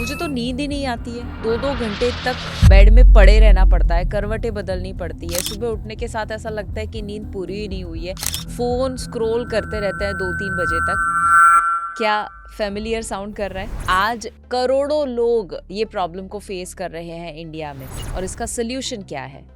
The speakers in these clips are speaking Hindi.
मुझे तो नींद ही नहीं आती है। 2-2 घंटे तक बेड में पड़े रहना पड़ता है, करवटें बदलनी पड़ती है। सुबह उठने के साथ ऐसा लगता है कि नींद पूरी ही नहीं हुई है। फोन स्क्रॉल करते रहते हैं 2-3 बजे तक। क्या फेमिलियर साउंड कर रहा है? आज करोड़ों लोग ये प्रॉब्लम को फेस कर रहे हैं इंडिया में, और इसका सोल्यूशन क्या है?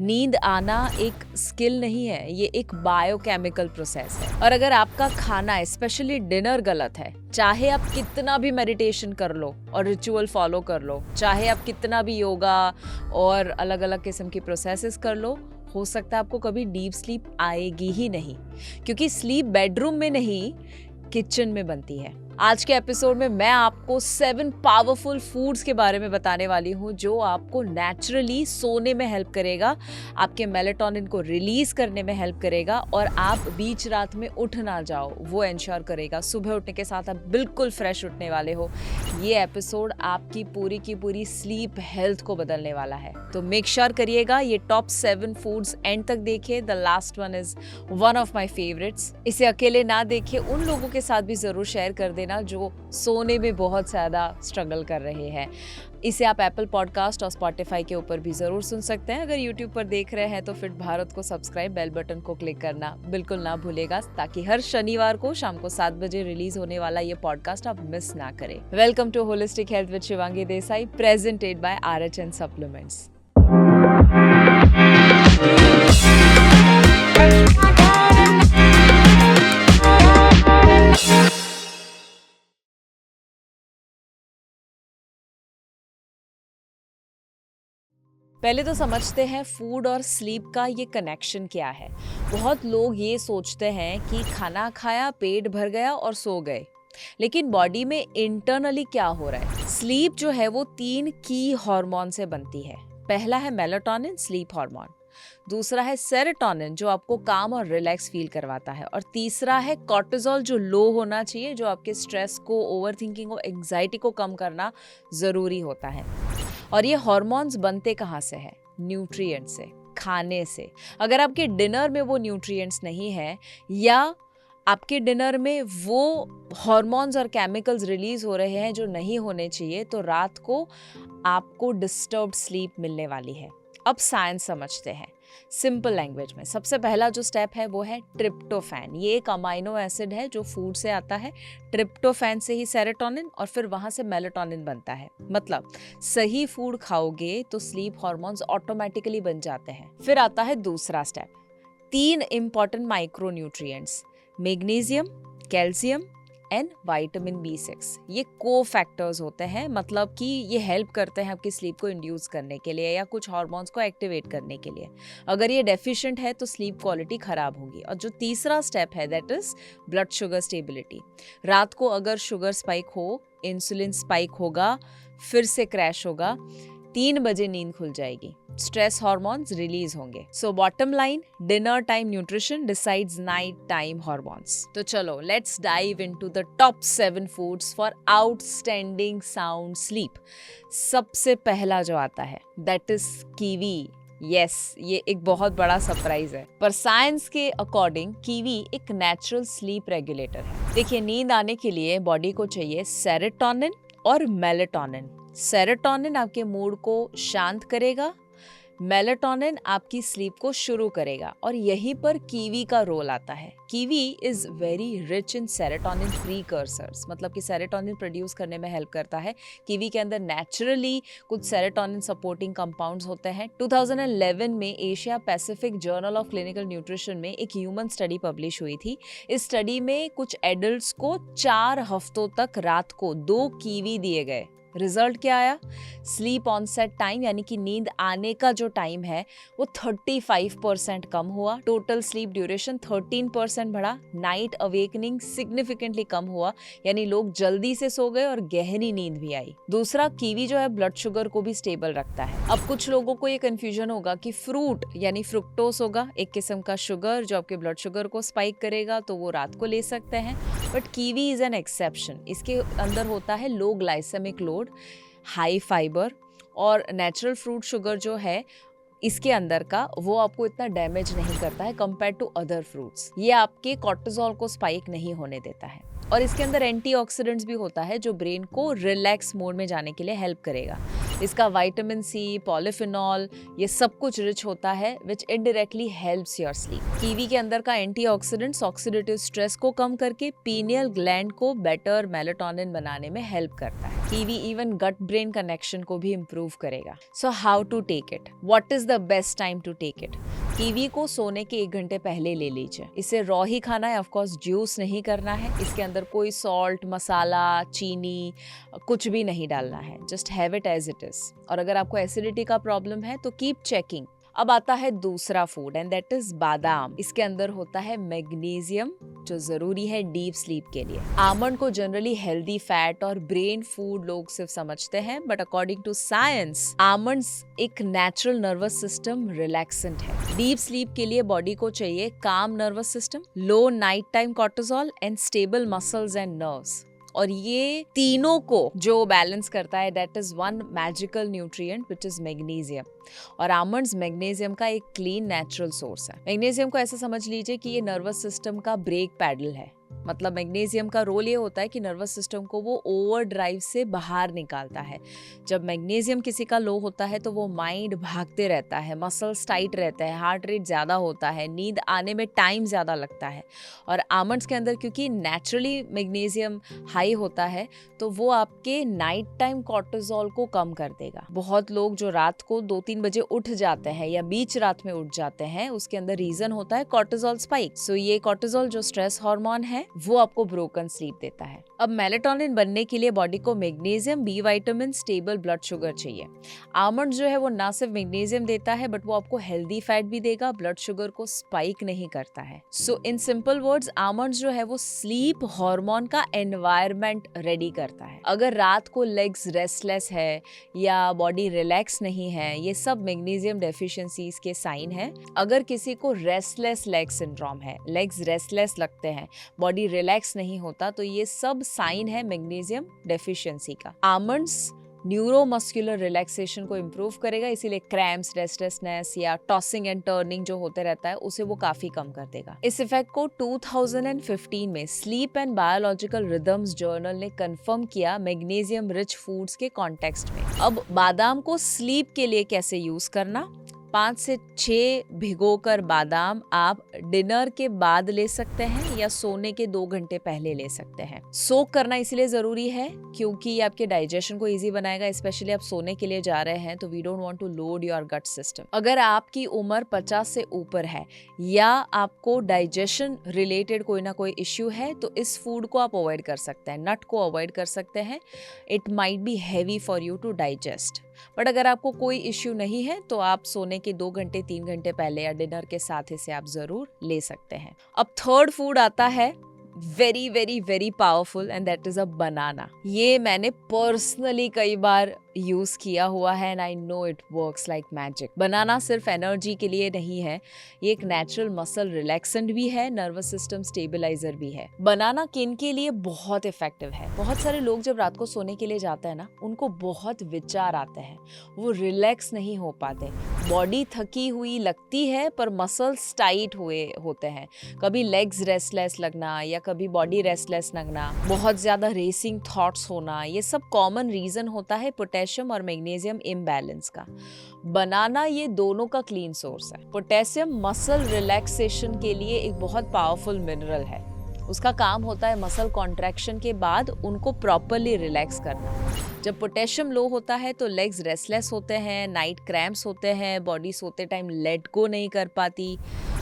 नींद आना एक स्किल नहीं है, ये एक बायोकेमिकल प्रोसेस है। और अगर आपका खाना स्पेशली डिनर गलत है, चाहे आप कितना भी मेडिटेशन कर लो और रिचुअल फॉलो कर लो, चाहे आप कितना भी योगा और अलग अलग किस्म की प्रोसेसेस कर लो, हो सकता है आपको कभी डीप स्लीप आएगी ही नहीं, क्योंकि स्लीप बेडरूम में नहीं, किचन में बनती है। आज के एपिसोड में मैं आपको 7 पावरफुल फूड्स के बारे में बताने वाली हूँ जो आपको नेचुरली सोने में हेल्प करेगा, आपके मेलेटोनिन को रिलीज करने में हेल्प करेगा, और आप बीच रात में उठ ना जाओ वो इंश्योर करेगा। सुबह उठने के साथ आप बिल्कुल फ्रेश उठने वाले हो। ये एपिसोड आपकी पूरी की पूरी स्लीप हेल्थ को बदलने वाला है, तो मेक श्योर करिएगा ये टॉप 7 फूड्स एंड तक देखिए। The last one is one of my favourites. इसे अकेले ना देखिए, उन लोगों के साथ भी जरूर शेयर कर देना जो सोने में बहुत ज़्यादा स्ट्रगल कर रहे हैं। इसे आप एप्पल पॉडकास्ट और स्पॉटिफाई के ऊपर भी ज़रूर सुन सकते हैं। अगर यूट्यूब पर देख रहे हैं तो फिट भारत को सब्सक्राइब, बेल बटन को क्लिक करना बिल्कुल ना भूलेगा, ताकि हर शनिवार को शाम को 7 बजे रिलीज होने वाला ये पॉडकास्ट आप मिस ना करें। Welcome to holistic health with Shivangi Desai, presented by RH and supplements. पहले तो समझते हैं फूड और स्लीप का ये कनेक्शन क्या है। बहुत लोग ये सोचते हैं कि खाना खाया, पेट भर गया और सो गए, लेकिन बॉडी में इंटरनली क्या हो रहा है? स्लीप जो है वो 3 की हार्मोन से बनती है। पहला है मेलाटोनिन, स्लीप हार्मोन। दूसरा है सेरोटोनिन, जो आपको काम और रिलैक्स फील करवाता है। और तीसरा है कॉर्टिसोल, जो लो होना चाहिए, जो आपके स्ट्रेस को, ओवरथिंकिंग और एंजाइटी को कम करना जरूरी होता है। और ये हार्मोन्स बनते कहाँ से है? न्यूट्रिएंट से, खाने से। अगर आपके डिनर में वो न्यूट्रिएंट्स नहीं है, या आपके डिनर में वो हार्मोन्स और केमिकल्स रिलीज हो रहे हैं जो नहीं होने चाहिए, तो रात को आपको डिस्टर्ब्ड स्लीप मिलने वाली है। अब साइंस समझते हैं सिंपल लैंग्वेज में। सबसे पहला जो स्टेप है वो है ट्रिप्टोफैन। ये एक अमाइनो एसिड है जो फूड से आता है। ट्रिप्टोफैन से ही सेरोटोनिन और फिर वहां से मेलाटोनिन बनता है। मतलब सही फूड खाओगे तो स्लीप हार्मोन्स ऑटोमेटिकली बन जाते हैं। फिर आता है दूसरा step, 3 important micro nutrients, magnesium, calcium and vitamin B6। ये को फैक्टर्स होते हैं, मतलब कि ये हेल्प करते हैं आपकी स्लीप को इंड्यूस करने के लिए या कुछ हार्मोन्स को एक्टिवेट करने के लिए। अगर ये डेफिशिएंट है तो स्लीप क्वालिटी खराब होगी। और जो तीसरा स्टेप है that is blood sugar stability. रात को अगर शुगर स्पाइक हो, इंसुलिन स्पाइक होगा, फिर से क्रैश होगा, 3 बजे नींद खुल जाएगी, स्ट्रेस हार्मोन्स रिलीज होंगे। So bottom line, dinner time nutrition decides night time hormones. तो चलो let's dive into the top 7 foods for outstanding sound sleep. सबसे पहला जो आता है दैट इज कीवी। यस, ये एक बहुत बड़ा सरप्राइज है, पर साइंस के अकॉर्डिंग कीवी एक नेचुरल स्लीप रेगुलेटर है। देखिए, नींद आने के लिए बॉडी को चाहिए सेरोटोनिन और मेलाटोनिन। सेरोटोनिन आपके मूड को शांत करेगा, मेलाटोनिन आपकी स्लीप को शुरू करेगा, और यहीं पर कीवी का रोल आता है। Kiwi is very rich in serotonin precursors, मतलब कि सेरोटोनिन प्रोड्यूस करने में हेल्प करता है। कीवी के अंदर नेचुरली कुछ सेरोटोनिन सपोर्टिंग कंपाउंड्स होते हैं। 2011 में Asia Pacific journal of clinical nutrition में एक ह्यूमन स्टडी पब्लिश हुई थी। इस स्टडी में कुछ एडल्ट्स को 4 हफ्तों तक रात को 2 कीवी दिए गए। रिजल्ट क्या आया? स्लीप ऑनसेट टाइम, यानी कि नींद आने का जो टाइम है वो 35% कम हुआ। टोटल स्लीप ड्यूरेशन 13% बढ़ा। नाइट अवेकनिंग सिग्निफिकेंटली कम हुआ, यानी लोग जल्दी से सो गए और गहरी नींद भी आई। दूसरा, कीवी जो है ब्लड शुगर को भी स्टेबल रखता है। अब कुछ लोगों को ये कंफ्यूजन होगा कि फ्रूट यानी फ्रुक्टोस होगा, एक किस्म का शुगर जो आपके ब्लड शुगर को स्पाइक करेगा, तो वो रात को ले सकते हैं। But kiwi is an exception. इसके अंदर होता है लो ग्लाइसेमिक लोड, हाई फाइबर, और नेचुरल फ्रूट शुगर जो है इसके अंदर का, वो आपको इतना डैमेज नहीं करता है कंपेयर टू अदर फ्रूट्स। ये आपके कॉर्टिसोल को स्पाइक नहीं होने देता है। और इसके अंदर एंटीऑक्सीडेंट्स भी होता है जो ब्रेन को रिलैक्स मोड में जाने के लिए हेल्प करेगा। इसका विटामिन सी, पॉलीफिनॉल, ये सब कुछ रिच होता है which indirectly helps your sleep. Kiwi के अंदर का एंटीऑक्सीडेंट्स ऑक्सीडेटिव स्ट्रेस को कम करके पीनियल ग्लैंड को बेटर मेलाटोनिन बनाने में हेल्प करता है। Kiwi even gut brain connection को भी इम्प्रूव करेगा। So how to take it? What is the best time to take it? Kiwi को सोने के 1 घंटे पहले ले लीजिए। इसे रॉ ही खाना है, ऑफ कोर्स जूस नहीं करना है। इसके अंदर कोई सॉल्ट, मसाला, चीनी कुछ भी नहीं डालना है। Just have it as it is. और अगर आपको एसिडिटी का प्रॉब्लम है तो कीप चेकिंग। अब आता है दूसरा फूड एंड दैट इज बादाम। इसके अंदर होता है मैग्नीशियम जो जरूरी है डीप स्लीप के लिए। आमंड को जनरली हेल्दी फैट और ब्रेन फूड लोग सिर्फ समझते हैं, but according to science almonds एक नेचुरल नर्वस सिस्टम रिलैक्सेंट है। डीप स्लीप के लिए बॉडी को चाहिए calm nervous system, low night time cortisol and stable muscles and nerves. और ये तीनों को जो बैलेंस करता है that is one magical nutrient which is magnesium. और आमंड्स मैग्नीशियम का एक क्लीन नेचुरल सोर्स है। मैग्नीशियम को ऐसा समझ लीजिए कि ये नर्वस सिस्टम का ब्रेक पैडल है। मतलब मैग्नीशियम का रोल ये होता है कि नर्वस सिस्टम को वो ओवर ड्राइव से बाहर निकालता है। जब मैग्नीशियम किसी का लो होता है तो वो माइंड भागते रहता है, मसल्स टाइट रहते हैं, हार्ट रेट ज़्यादा होता है, नींद आने में टाइम ज़्यादा लगता है। और आमंड्स के अंदर क्योंकि नेचुरली मैग्नीशियम हाई होता है तो वो आपके नाइट टाइम कॉर्टिसोल को कम कर देगा। बहुत लोग जो रात को 2-3 बजे उठ जाते हैं या बीच रात में उठ जाते हैं, उसके अंदर रीजन होता है कॉर्टिसोल स्पाइक। सो ये कॉर्टिसोल जो स्ट्रेस हार्मोन है वो आपको ब्रोकन स्लीप देता है। अब मेलाटोनिन बनने के लिए बॉडी को magnesium, B vitamin, stable blood sugar चाहिए। आमंड जो है वो ना सिर्फ मैग्नीशियम देता है बट वो आपको हेल्दी फैट भी देगा, ब्लड शुगर को स्पाइक नहीं करता है। सो इन सिंपल वर्ड्स आमंड जो है वो स्लीप हार्मोन का एनवायरनमेंट रेडी करता है। अगर रात को लेग्स रेस्टलेस है या बॉडी रिलैक्स नहीं है, ये सब मैग्नीशियम डेफिशिएंसीज के साइन है। अगर किसी को रेस्टलेस लेग सिंड्रोम है, लेग्स रेस्टलेस लगते हैं, बॉडी रिलैक्स नहीं होता, तो ये सब साइन है मैग्नीशियम डेफिशिएंसी का। आमंड्स न्यूरोमस्कुलर रिलैक्सेशन को इम्प्रूव करेगा, इसीलिए क्रैम्प्स, रेस्टलेसनेस या टॉसिंग एंड टर्निंग जो होते रहता है उसे वो काफी कम कर देगा। इस इफेक्ट को 2015 में sleep and biological rhythms journal ने कंफर्म किया मैग्नीशियम रिच फूड्स के कॉन्टेक्स्ट में। अब बादाम को स्लीप के लिए कैसे यूज करना? 5 से 6 भिगोकर बादाम आप डिनर के बाद ले सकते हैं या सोने के 2 घंटे पहले ले सकते हैं। सोक करना इसलिए जरूरी है क्योंकि ये आपके डाइजेशन को इजी बनाएगा, स्पेशली आप सोने के लिए जा रहे हैं तो we don't want to load your gut system. अगर आपकी उम्र 50 से ऊपर है या आपको डाइजेशन रिलेटेड कोई ना कोई इश्यू है तो इस फूड को आप अवॉइड कर सकते हैं, नट को अवॉइड कर सकते हैं। It might be heavy for you to digest. But अगर आपको कोई इश्यू नहीं है तो आप सोने के 2 घंटे 3 घंटे पहले या डिनर के साथ इसे आप जरूर ले सकते हैं। अब थर्ड फूड आता है very very very powerful and that is a banana. ये मैंने पर्सनली कई बार यूज किया हुआ है and I know it works like magic. Banana सिर्फ एनर्जी के लिए नहीं है, ये एक नेचुरल मसल रिलैक्सेंट भी है, नर्वस सिस्टम स्टेबलाइजर भी है। बनाना किन के लिए बहुत इफेक्टिव है? बहुत सारे लोग जब रात को सोने के लिए जाते हैं ना, उनको बहुत विचार आते हैं, वो रिलैक्स नहीं हो पाते, बॉडी थकी हुई लगती है पर मसल्स टाइट हुए होते हैं, कभी लेग्स रेस्टलेस लगना या कभी बॉडी रेस्टलेस लगना, बहुत ज्यादा रेसिंग थॉट्स होना, ये सब कॉमन रीजन होता है पोटेशियम और मैग्नीशियम इम्बैलेंस का। बनाना ये दोनों का क्लीन सोर्स है। पोटेशियम मसल रिलैक्सेशन के लिए एक बहुत पावरफुल मिनरल है। उसका काम होता है मसल कॉन्ट्रैक्शन के बाद उनको प्रॉपरली रिलैक्स करना। जब पोटेशियम लो होता है तो लेग्स रेस्टलेस होते हैं, नाइट क्रैम्प्स होते हैं, बॉडी सोते टाइम लेट गो नहीं कर पाती,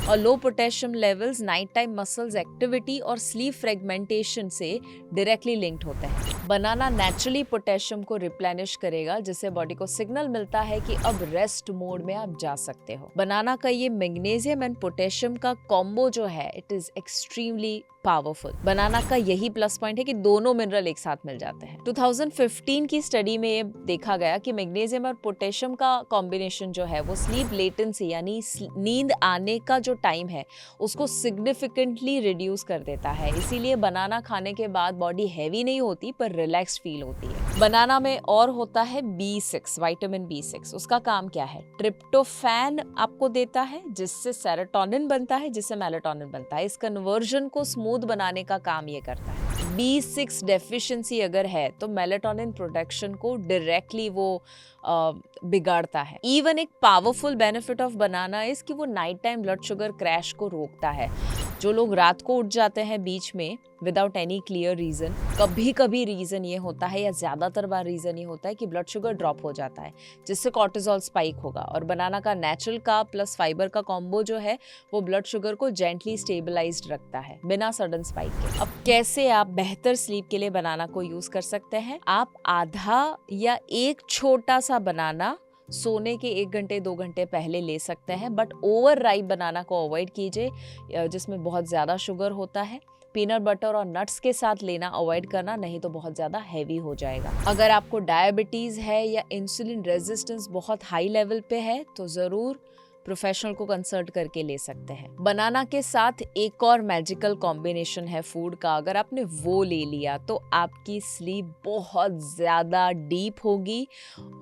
और low potassium levels night time muscles activity और स्लीप फ्रेगमेंटेशन से डायरेक्टली लिंक्ड होते हैं। बनाना नेचुरली पोटेशियम को रिप्लेनिश करेगा, जिससे बॉडी को सिग्नल मिलता है कि अब रेस्ट मोड में आप जा सकते हो। बनाना का ये मैग्नीशियम एंड पोटेशियम का कॉम्बो जो है इट इज एक्सट्रीमली पावरफुल। बनाना का यही प्लस पॉइंट है कि दोनों मिनरल एक साथ मिल जाते हैं। 2015 की स्टडी में ये देखा गया कि मैग्नीशियम और पोटेशियम का कॉम्बिनेशन जो है वो स्लीप लेटेंसी यानी नींद आने का जो टाइम है उसको सिग्निफिकेंटली रिड्यूस कर देता है। इसीलिए बनाना खाने के बाद बॉडी हैवी नहीं होती पर रिलैक्स्ड फील होती है। बनाना में और होता है B6, विटामिन B6। उसका काम क्या है? ट्रिप्टोफैन आपको देता है जिससे सेरोटोनिन बनता है, जिससे मेलाटोनिन बनता है। इस कन्वर्जन को स्मूथ बनाने का काम ये करता है। B6 डेफिशिएंसी अगर है तो मेलाटोनिन प्रोडक्शन को डायरेक्टली वो बिगाड़ता है। इवन एक powerful benefit of banana is कि वो night time blood sugar crash को रोकता है। जो लोग रात को उठ जाते हैं बीच में विदाउट एनी क्लियर रीजन, कभी कभी रीजन ये होता है या ज्यादातर बार रीजन ये होता है कि ब्लड शुगर ड्रॉप हो जाता है, जिससे कॉर्टिसोल स्पाइक होगा। और बनाना का नेचुरल कार्ब प्लस फाइबर का कॉम्बो जो है वो ब्लड शुगर को जेंटली स्टेबलाइज्ड रखता है बिना सडन स्पाइक के। अब कैसे आप बेहतर स्लीप के लिए बनाना को यूज कर सकते हैं? आप आधा या एक छोटा सा बनाना सोने के 1 घंटे 2 घंटे पहले ले सकते हैं, बट ओवर राइप बनाना को अवॉइड कीजिए जिसमें बहुत ज़्यादा शुगर होता है। पीनट बटर और नट्स के साथ लेना अवॉइड करना, नहीं तो बहुत ज़्यादा हैवी हो जाएगा। अगर आपको डायबिटीज़ है या इंसुलिन रेजिस्टेंस बहुत हाई लेवल पे है तो ज़रूर प्रोफेशनल को कंसल्ट करके ले सकते हैं। बनाना के साथ एक और मैजिकल कॉम्बिनेशन है फूड का, अगर आपने वो ले लिया तो आपकी स्लीप बहुत ज़्यादा डीप होगी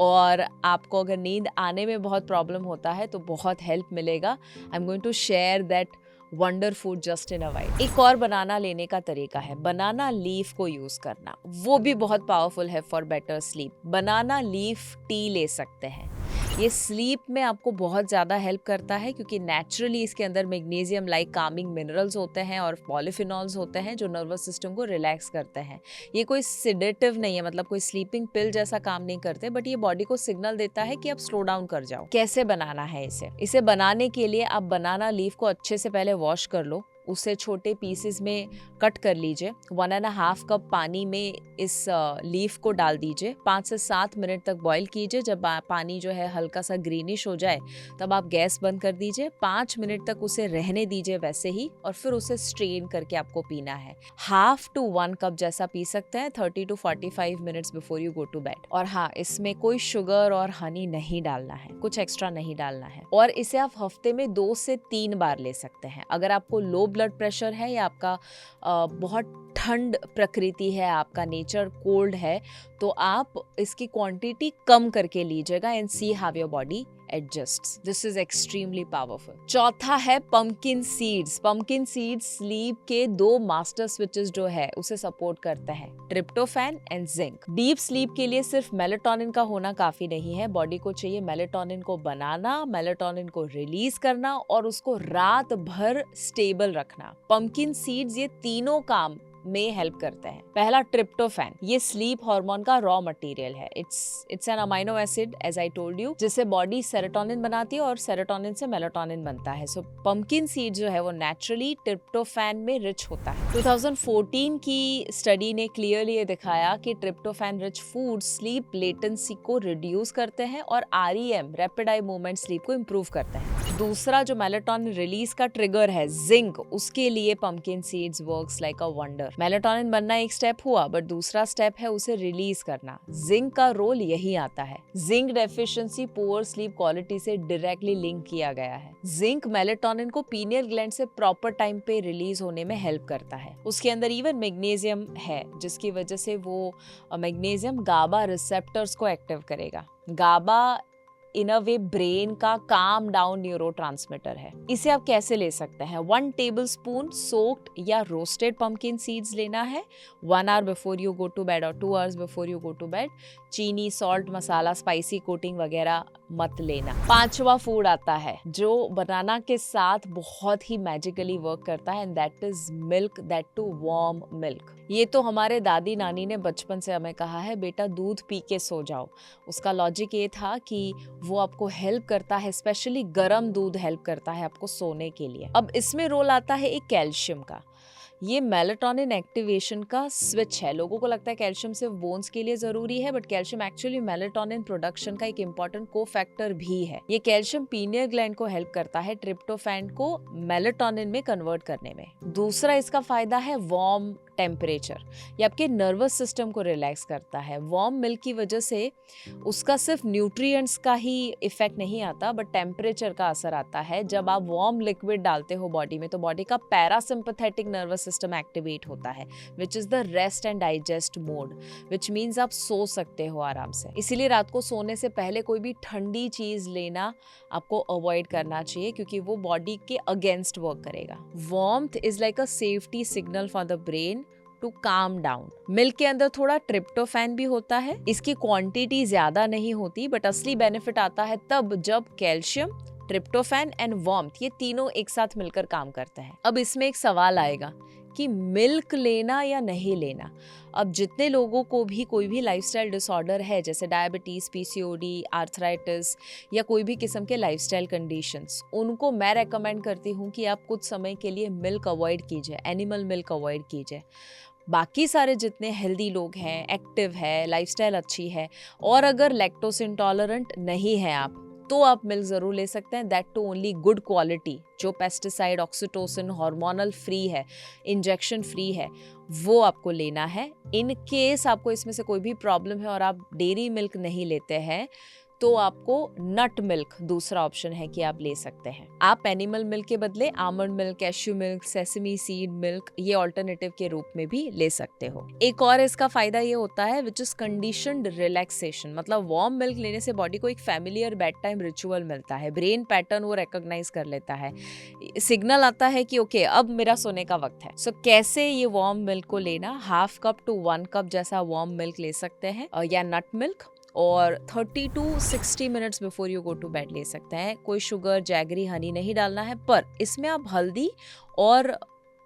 और आपको अगर नींद आने में बहुत प्रॉब्लम होता है तो बहुत हेल्प मिलेगा। I am going to share that wonder food just in a while. एक और बनाना लेने का तरीका है बनाना लीफ को यूज करना, वो भी बहुत पावरफुल है for better sleep. Banana leaf tea ले सकते हैं, ये स्लीप में आपको बहुत ज़्यादा हेल्प करता है क्योंकि नेचुरली इसके अंदर मैग्नीशियम लाइक कामिंग मिनरल्स होते हैं और पॉलीफिनॉल्स होते हैं जो नर्वस सिस्टम को रिलैक्स करते हैं। ये कोई सिडेटिव नहीं है, मतलब कोई स्लीपिंग पिल जैसा काम नहीं करते, बट ये बॉडी को सिग्नल देता है कि आप स्लो डाउन कर जाओ। कैसे बनाना है इसे बनाने के लिए आप बनाना लीफ को अच्छे से पहले वॉश कर लो, उसे छोटे पीसेस में कट कर लीजिए। 1.5 कप पानी में इस लीफ को डाल दीजिए, 5 से 7 मिनट तक बॉईल कीजिए। जब पानी जो है हल्का सा ग्रीनिश हो जाए तब आप गैस बंद कर दीजिए। 5 मिनट तक उसे रहने दीजिए वैसे ही, और फिर उसे स्ट्रेन करके आपको पीना है। 1/2 to 1 कप जैसा पी सकते हैं 30 to 45 minutes before you go to bed. और हाँ, इसमें कोई शुगर और हनी नहीं डालना है, कुछ एक्स्ट्रा नहीं डालना है। और इसे आप हफ्ते में 2 से 3 बार ले सकते हैं। अगर आपको लो ब्लड प्रेशर है या आपका बहुत ठंड प्रकृति है, आपका नेचर कोल्ड है, तो आप इसकी क्वांटिटी कम करके लीजिएगा and see how your body adjusts. This is extremely powerful. चौथा है pumpkin seeds. Pumpkin seeds sleep के 2 मास्टर स्विचेस जो है उसे सपोर्ट करते हैं, tryptophan and zinc. Deep sleep के लिए सिर्फ मेलाटोनिन का होना काफी नहीं है, बॉडी को चाहिए मेलाटोनिन को बनाना, मेलाटोनिन को रिलीज करना और उसको रात भर स्टेबल रखना। पंपकिन सीड्स ये तीनों काम में हेल्प करते हैं। पहला ट्रिप्टोफैन, ये स्लीप हार्मोन का रॉ मटेरियल है। It's an amino acid as I told you, जिससे बॉडी सेरोटोनिन बनाती है और सेरोटोनिन से मेलाटोनिन बनता है। सो पंपकिन सीड जो है वो नेचुरली ट्रिप्टोफैन में रिच होता है। 2014 की स्टडी ने क्लियरली ये दिखाया कि tryptophan rich food sleep latency को रिड्यूस करते हैं और REM rapid eye movement sleep को इम्प्रूव करते हैं। दूसरा जो मेलाटोनिन रिलीज का ट्रिगर है जिंक, उसके लिए pumpkin seeds works like a wonder. Melatonin बनना एक स्टेप हुआ, बट दूसरा स्टेप है उसे रिलीज करना। जिंक का रोल यही आता है। Zinc deficiency poor sleep quality से डायरेक्टली लिंक किया गया है। जिंक मेलाटोनिन को पीनियल ग्लैंड से प्रॉपर टाइम पे रिलीज होने में हेल्प करता है। उसके अंदर इवन मैग्नीशियम है, जिसकी वजह से वो मैग्नीशियम गाबा रिसेप्टर्स को एक्टिव करेगा। गाबा इन अ वे ब्रेन का काम डाउन न्यूरोट्रांसमीटर है। इसे आप कैसे ले सकते हैं? 1 टेबलस्पून सोक्ड या रोस्टेड पंपकिन सीड्स लेना है 1 hour before you go to bed और 2 hours before you go to bed. चीनी, सॉल्ट, मसाला, स्पाइसी कोटिंग वगैरह मत लेना। 5वां फूड आता है जो बनाना के साथ बहुत ही मैजिकली वर्क करता है, and that is milk, that too warm milk. ये तो हमारे दादी नानी ने बचपन से हमें कहा है, बेटा दूध पी के सो जाओ। उसका लॉजिक ये था कि वो आपको हेल्प करता है, स्पेशली गर्म दूध हेल्प करता है आपको सोने के लिए। अब इसमें रोल आता है एक कैल्शियम का। ये मेलाटोनिन एक्टिवेशन का स्विच है। लोगों को लगता है कैल्शियम सिर्फ बोन्स के लिए जरूरी है, but calcium actually melatonin production का एक इंपॉर्टेंट कोफैक्टर भी है। ये कैल्शियम पीनियल ग्लैंड को हेल्प करता है ट्रिप्टोफैन को मेलाटोनिन में कन्वर्ट करने में। दूसरा इसका फायदा है वार्म टेम्परेचर। ये आपके नर्वस सिस्टम को रिलैक्स करता है। वार्म मिल्क की वजह से उसका सिर्फ न्यूट्रिएंट्स का ही इफेक्ट नहीं आता, बट टेम्परेचर का असर आता है। जब आप वार्म लिक्विड डालते हो बॉडी में तो बॉडी का पैरासिम्पैथेटिक नर्वस सिस्टम एक्टिवेट होता है, which is the rest and digest mode, which means आप सो सकते हो आराम से। इसीलिए रात को सोने से पहले कोई भी ठंडी चीज लेना आपको अवॉइड करना चाहिए, क्योंकि वो बॉडी के अगेंस्ट वर्क करेगा। Warmth is like a safety signal for the brain to calm down. Milk के अंदर थोड़ा ट्रिप्टोफैन भी होता है, इसकी क्वांटिटी ज्यादा नहीं होती, बट असली बेनिफिट आता है तब जब कैल्शियम, ट्रिप्टोफैन एंड वार्मथ ये तीनों एक साथ मिलकर काम करते हैं। अब इसमें एक सवाल आएगा कि मिल्क लेना या नहीं लेना। अब जितने लोगों को भी कोई भी लाइफस्टाइल डिसऑर्डर है, जैसे डायबिटीज, पीसीओडी, आर्थराइटिस या कोई भी किस्म के लाइफस्टाइल कंडीशंस, उनको मैं रेकमेंड करती हूँ कि आप कुछ समय के लिए मिल्क अवॉइड कीजिए, एनिमल मिल्क अवॉइड कीजिए। बाकी सारे जितने हेल्दी लोग हैं, एक्टिव है, लाइफस्टाइल अच्छी है, और अगर लैक्टोज इंटॉलरेंट नहीं है आप, तो आप मिल्क जरूर ले सकते हैं, that too only good quality, जो पेस्टिसाइड, ऑक्सीटोसिन, हार्मोनल फ्री है, इंजेक्शन फ्री है, वो आपको लेना है। इन केस आपको इसमें से कोई भी प्रॉब्लम है और आप डेयरी मिल्क नहीं लेते हैं, तो आपको नट मिल्क दूसरा ऑप्शन है कि आप ले सकते हैं। आप एनिमल मिल्क के बदले almond milk, cashew milk, sesame seed milk ये ऑल्टरनेटिव के रूप में भी ले सकते हो। एक और इसका फायदा ये होता है विच इज कंडीशनड रिलैक्सेशन, मतलब वार्म मिल्क लेने से बॉडी को एक फैमिलियर बेड टाइम रिचुअल मिलता है, ब्रेन पैटर्न वो रिकॉग्नाइज कर लेता है, सिग्नल आता है कि ओके अब मेरा सोने का वक्त है। सो कैसे ये वार्म मिल्क को लेना, 1/2 कप टू 1 कप जैसा वार्म मिल्क ले सकते हैं या नट मिल्क, और 30 to 60 minutes before you go to bed ले सकते हैं। कोई शुगर, जैगरी, हनी नहीं डालना है, पर इसमें आप हल्दी और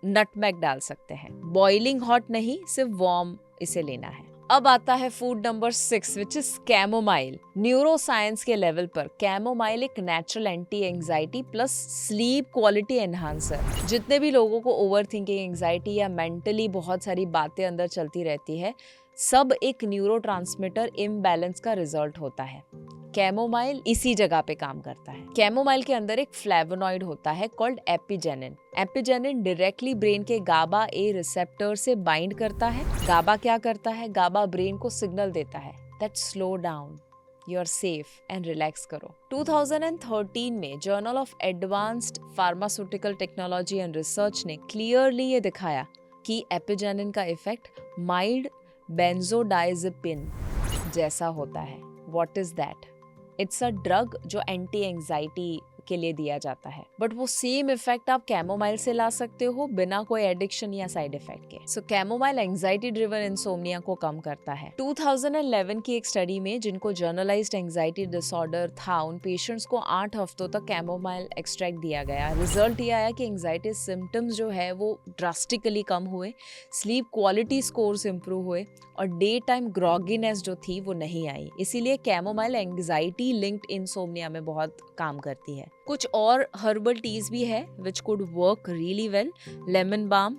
नटमेग डाल सकते हैं। बॉइलिंग हॉट नहीं, सिर्फ वार्म इसे लेना है। अब आता है food number 6 which is chamomile. Neuroscience के लेवल पर कैमोमाइल एक natural anti anxiety plus sleep quality enhancer. जितने भी लोगों को ओवर थिंकिंग, एंजाइटी या मेंटली बहुत सारी बातें अंदर चलती रहती है, सब एक न्यूरोट्रांसमीटर इम्बैलेंस का रिजल्ट होता है। कैमोमाइल इसी जगह पे काम करता है। कैमोमाइल के अंदर एक फ्लेवोनॉइड होता है called apigenin. Apigenin directly brain के गाबा ए रिसेप्टर से बाइंड करता है। गाबा क्या करता है? गाबा ब्रेन को सिग्नल देता है that slow down, you are safe and relax करो। 2013 में journal of advanced pharmaceutical technology and research ने क्लियरली ये दिखाया कि एपिजेनिन का इफेक्ट माइल्ड बेंजोडाइजेपिन जैसा होता है। What is that? It's a drug जो एंटी एंजाइटी के लिए दिया जाता है, बट वो सेम इफेक्ट आप कैमोमाइल से ला सकते हो बिना कोई एडिक्शन या साइड इफेक्ट के। सो कैमोमाइल एंजाइटी ड्रिवन इंसोम्निया को कम करता है। 2011 की एक स्टडी में जिनको जर्नलाइज्ड एंजाइटी डिसऑर्डर था, उन पेशेंट्स को 8 हफ्तों तक कैमोमाइल एक्सट्रैक्ट दिया गया। रिजल्ट ये आया कि एंजाइटी सिम्टम्स जो है वो ड्रास्टिकली कम हुए, स्लीप क्वालिटी स्कोर्स इंप्रूव हुए, और डे टाइम ग्रॉगीनेस जो थी वो नहीं आई। इसीलिए कैमोमाइल एंजाइटी लिंक्ड इंसोम्निया में बहुत काम करती है। कुछ और हर्बल टीज भी है which could work really well, lemon balm,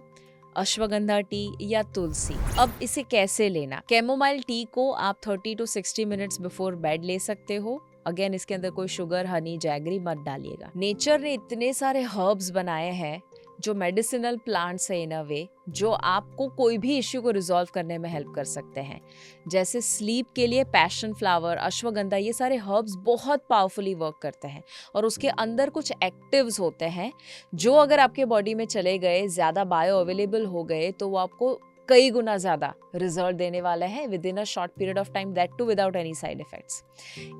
ashwagandha tea या तुलसी। अब इसे कैसे लेना? कैमोमाइल टी को आप 30 टू 60 मिनट्स बिफोर बेड ले सकते हो। अगेन इसके अंदर कोई शुगर, हनी, जैगरी मत डालिएगा। नेचर ने इतने सारे हर्ब्स बनाए हैं जो मेडिसिनल प्लांट्स है इन अ वे, जो आपको कोई भी इश्यू को रिजॉल्व करने में हेल्प कर सकते हैं। जैसे स्लीप के लिए पैशन फ्लावर, अश्वगंधा, ये सारे हर्ब्स बहुत पावरफुली वर्क करते हैं, और उसके अंदर कुछ एक्टिव्स होते हैं जो अगर आपके बॉडी में चले गए, ज़्यादा बायो अवेलेबल हो गए, तो वो आपको कई गुना ज़्यादा रिजल्ट देने वाला है within a short period of time, that too without any side effects.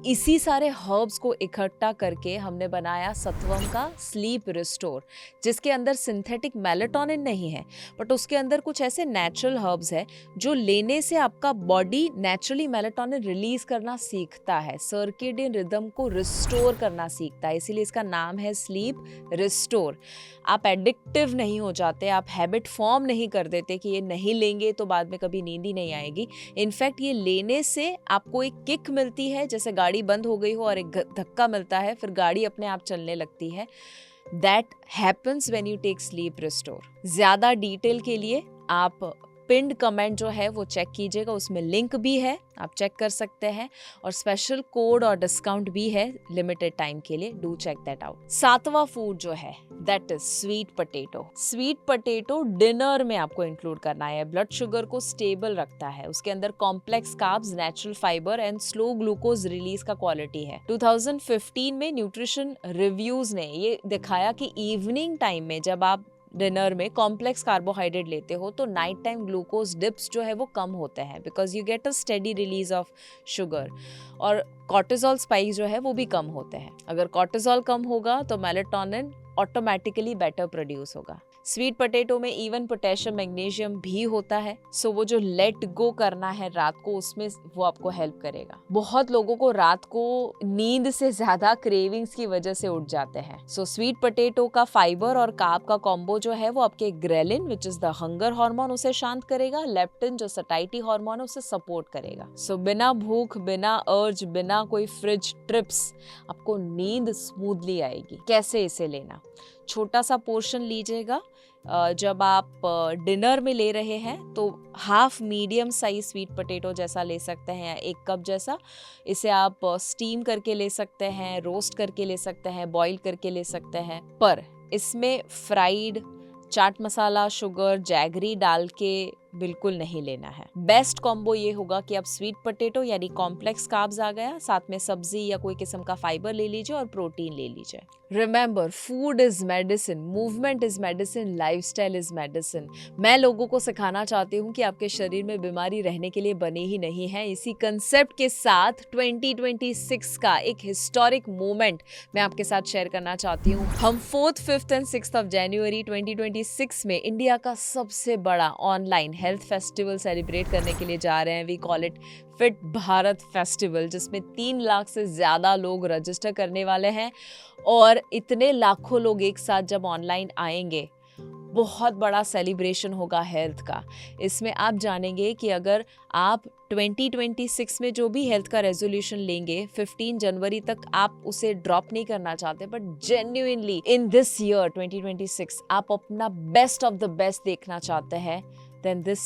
इसी सारे हर्ब्स को इकट्ठा करके हमने बनाया सत्वम का स्लीप रिस्टोर, जिसके अंदर सिंथेटिक मेलाटोनिन नहीं है, बट उसके अंदर कुछ ऐसे नेचुरल हर्ब्स है जो लेने से आपका बॉडी नेचुरली मेलाटोनिन रिलीज करना सीखता है, सर्केडियन रिदम को रिस्टोर करना सीखता है। इसीलिए इसका नाम है स्लीप रिस्टोर। आप एडिक्टिव नहीं हो जाते, आप हैबिट फॉर्म नहीं कर देते कि ये नहीं लेंगे तो बाद में कभी नींद ही नहीं आएगी। इनफैक्ट ये लेने से आपको एक किक मिलती है, जैसे गाड़ी बंद हो गई हो और एक धक्का मिलता है, फिर गाड़ी अपने आप चलने लगती है। That happens when you take sleep restore. ज्यादा डिटेल के लिए आप पिंड कमेंट जो है वो चेक कीजिएगा, उसमें लिंक भी है, आप चेक कर सकते हैं, और स्पेशल कोड और डिस्काउंट भी है लिमिटेड टाइम के लिए। Do check that out. 7वां फूड जो है that is sweet potato. Sweet potato dinner में आपको इंक्लूड करना है। ब्लड शुगर को स्टेबल रखता है, उसके अंदर complex carbs, natural fibre and slow glucose release का क्वालिटी है। 2015 में न्यूट्रिशन रिव्यूज ने ये दिखाया कि इवनिंग टाइम में जब आप डिनर में कॉम्प्लेक्स कार्बोहाइड्रेट लेते हो तो नाइट टाइम ग्लूकोज डिप्स जो है वो कम होते हैं, because you get a steady release of sugar, और कॉर्टिसोल स्पाइक जो है वो भी कम होते हैं। अगर कॉर्टिसोल कम होगा तो मेलाटोनिन ऑटोमेटिकली बेटर प्रोड्यूस होगा। स्वीट पोटैटो में इवन पोटेशियम मैग्नीशियम भी होता है, सो वो जो लेट गो करना है रात को, उसमें वो आपको हेल्प करेगा। बहुत लोगों को रात को नींद से ज्यादा क्रेविंग्स की वजह से उठ जाते हैं। सो स्वीट पोटैटो का फाइबर और कार्ब का कॉम्बो जो है वो आपके ghrelin which is the hunger hormone उसे शांत करेगा, लेप्टिन जो सटाइटी हार्मोन है उसे सपोर्ट करेगा। सो बिना भूख, बिना अर्ज, बिना कोई फ्रिज ट्रिप्स आपको नींद स्मूथली आएगी। कैसे इसे लेना? छोटा सा पोर्शन लीजिएगा। जब आप डिनर में ले रहे हैं तो half medium size sweet potato जैसा ले सकते हैं या 1 कप जैसा। इसे आप स्टीम करके ले सकते हैं, रोस्ट करके ले सकते हैं, बॉईल करके ले सकते हैं, पर इसमें fried chaat masala, sugar, jaggery डाल के बिल्कुल नहीं लेना है। बेस्ट कॉम्बो ये होगा कि आप स्वीट पोटैटो यानी कॉम्प्लेक्स कार्ब्स आ गया, साथ में सब्जी या कोई किस्म का फाइबर ले लीजिए और प्रोटीन ले लीजिए। Remember, food is medicine, movement is medicine, lifestyle is medicine. मैं लोगों को सिखाना चाहती हूँ कि आपके शरीर में बीमारी रहने के लिए बने ही नहीं है। इसी कंसेप्ट के साथ 2026 का एक हिस्टोरिक मोमेंट मैं आपके साथ शेयर करना चाहती हूँ। हम 4th, 5th and 6th of January 2026 में इंडिया का सबसे बड़ा ऑनलाइन हेल्थ फेस्टिवल सेलिब्रेट करने के लिए जा रहे हैं। We call it fit Bharat festival, जिसमें 3 लाख से ज्यादा लोग रजिस्टर करने वाले हैं और इतने लाखों लोग एक साथ जब ऑनलाइन आएंगे, बहुत बड़ा सेलिब्रेशन होगा हेल्थ का। इसमें आप जानेंगे कि अगर आप 2026 में जो भी हेल्थ का रेजोल्यूशन लेंगे 15 जनवरी तक आप उसे ड्रॉप नहीं करना चाहते, but genuinely in this year 2026 आप अपना बेस्ट ऑफ द बेस्ट देखना चाहते हैं, then this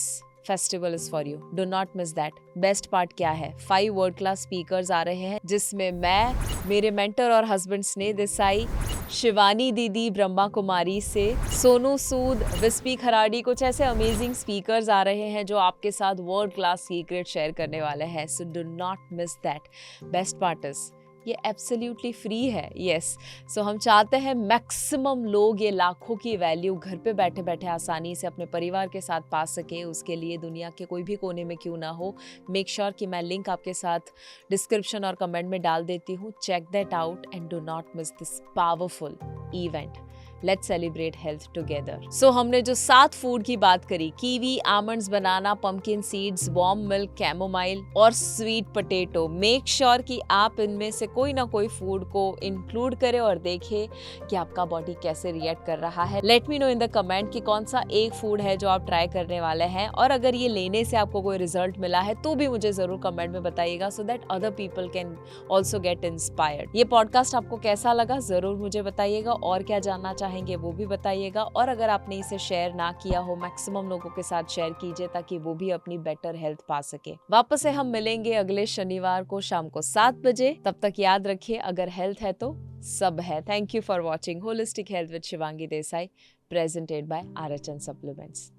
festival is for you. Do not miss that. Best part क्या है? 5 वर्ल्ड क्लास स्पीकर्स आ रहे हैं, जिसमें मैं, मेरे मेंटर और हस्बैंड स्नेह देसाई, शिवानी दीदी ब्रह्मा कुमारी से, सोनू सूद, विस्पी खराड़ी, कुछ ऐसे अमेजिंग स्पीकर्स आ रहे हैं जो आपके साथ वर्ल्ड क्लास सीक्रेट शेयर करने वाले हैं। So do not miss that. Best part is ये एब्सोल्युटली फ्री है। यस, सो हम चाहते हैं मैक्सिमम लोग ये लाखों की वैल्यू घर पे बैठे बैठे आसानी से अपने परिवार के साथ पा सके। उसके लिए दुनिया के कोई भी कोने में क्यों ना हो, मेक श्योर कि मैं लिंक आपके साथ डिस्क्रिप्शन और कमेंट में डाल देती हूँ। Check that out and do not miss this powerful event. Let's celebrate health together. So हमने जो 7 फूड की बात करी, kiwi, almonds, banana, pumpkin seeds, warm milk, chamomile और स्वीट पोटैटो, मेक श्योर कि आप इनमें से कोई ना कोई फूड को इंक्लूड करें और देखें कि आपका बॉडी कैसे रिएक्ट कर रहा है। Let me know in the comment कि कौन सा एक फूड है जो आप ट्राई करने वाले हैं, और अगर ये लेने से आपको कोई रिजल्ट मिला है तो भी मुझे जरूर कमेंट में बताइएगा, so that other people can also get inspired. ये पॉडकास्ट आपको कैसा लगा जरूर मुझे बताइएगा, और क्या जानना चाहेंगे वो भी बताइएगा। और अगर आपने इसे शेयर ना किया हो, मैक्सिमम लोगों के साथ शेयर कीजिए ताकि वो भी अपनी बेटर हेल्थ पा सके। वापस से हम मिलेंगे अगले शनिवार को शाम को 7 बजे। तब तक याद रखिए, अगर हेल्थ है तो सब है। Thank you for watching holistic health with Shivangi Desai, presented bye RHN supplements.